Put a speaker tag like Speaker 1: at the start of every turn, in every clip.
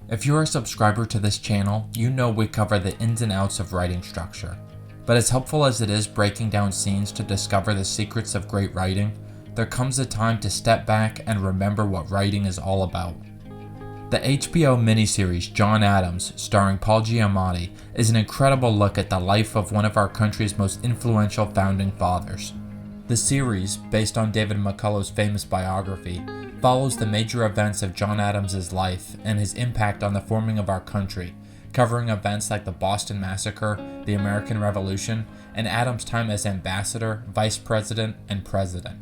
Speaker 1: If you're a subscriber to this channel, you know we cover the ins and outs of writing structure. But as helpful as it is breaking down scenes to discover the secrets of great writing, there comes a time to step back and remember what writing is all about. The HBO miniseries John Adams, starring Paul Giamatti, is an incredible look at the life of one of our country's most influential founding fathers. The series, based on David McCullough's famous biography, follows the major events of John Adams' life and his impact on the forming of our country, covering events like the Boston Massacre, the American Revolution, and Adams' time as ambassador, vice president, and president.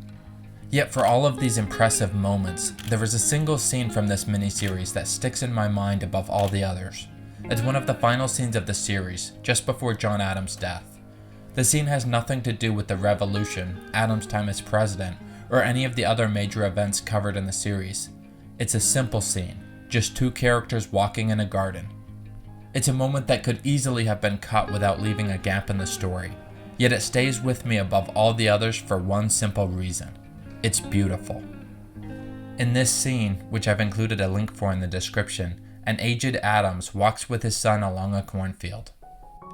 Speaker 1: Yet for all of these impressive moments, there is a single scene from this miniseries that sticks in my mind above all the others. It's one of the final scenes of the series, just before John Adams' death. The scene has nothing to do with the Revolution, Adams' time as president, or any of the other major events covered in the series. It's a simple scene, just two characters walking in a garden. It's a moment that could easily have been cut without leaving a gap in the story, yet it stays with me above all the others for one simple reason. It's beautiful. In this scene, which I've included a link for in the description, an aged Adams walks with his son along a cornfield.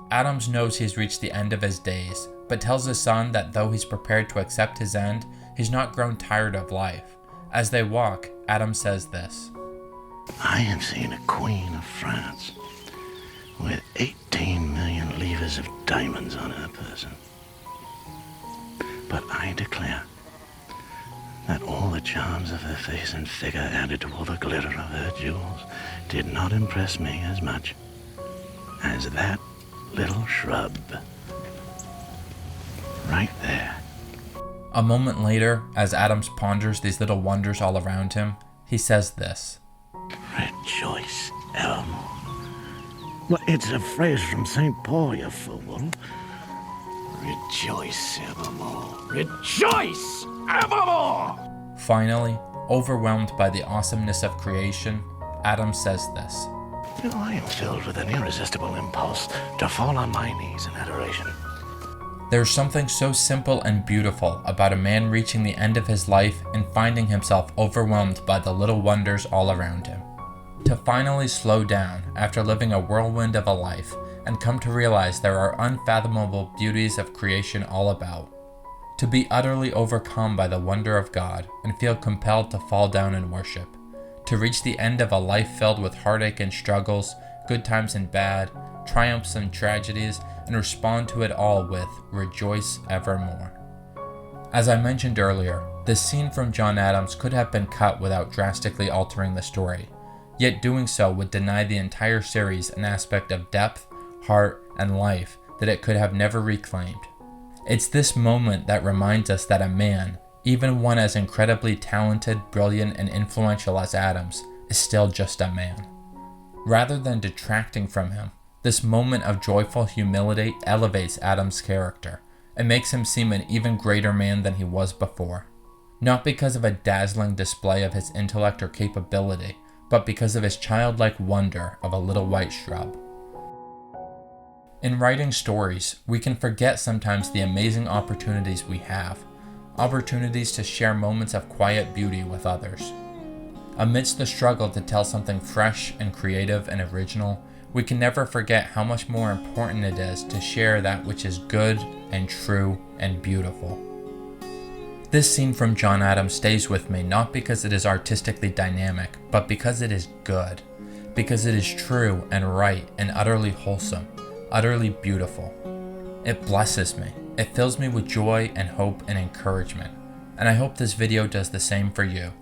Speaker 1: Adams knows he's reached the end of his days, but tells his son that though he's prepared to accept his end, he's not grown tired of life. As they walk, Adams says this:
Speaker 2: I have seen a queen of France with 18 million livres of diamonds on her person. But I declare that all the charms of her face and figure added to all the glitter of her jewels did not impress me as much as that little shrub right there.
Speaker 1: A moment later, as Adams ponders these little wonders all around him, he says this:
Speaker 2: Rejoice evermore. Well, it's a phrase from St. Paul, you fool. Rejoice evermore. Rejoice evermore!
Speaker 1: Finally, overwhelmed by the awesomeness of creation, Adams says this:
Speaker 2: I am filled with an irresistible impulse to fall on my knees in adoration.
Speaker 1: There's something so simple and beautiful about a man reaching the end of his life and finding himself overwhelmed by the little wonders all around him. To finally slow down after living a whirlwind of a life and come to realize there are unfathomable beauties of creation all about. To be utterly overcome by the wonder of God and feel compelled to fall down and worship. To reach the end of a life filled with heartache and struggles, good times and bad, triumphs and tragedies, and respond to it all with rejoice evermore. As I mentioned earlier, this scene from John Adams could have been cut without drastically altering the story, yet doing so would deny the entire series an aspect of depth, heart, and life that it could have never reclaimed. It's this moment that reminds us that a man, even one as incredibly talented, brilliant, and influential as Adams, is still just a man. Rather than detracting from him, this moment of joyful humility elevates Adams' character and makes him seem an even greater man than he was before. Not because of a dazzling display of his intellect or capability, but because of his childlike wonder of a little white shrub. In writing stories, we can forget sometimes the amazing opportunities we have, opportunities to share moments of quiet beauty with others. Amidst the struggle to tell something fresh and creative and original, we can never forget how much more important it is to share that which is good and true and beautiful. This scene from John Adams stays with me not because it is artistically dynamic, but because it is good, because it is true and right and utterly wholesome, utterly beautiful. It blesses me. It fills me with joy and hope and encouragement, and I hope this video does the same for you.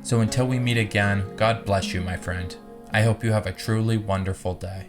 Speaker 1: So until we meet again, God bless you, my friend. I hope you have a truly wonderful day.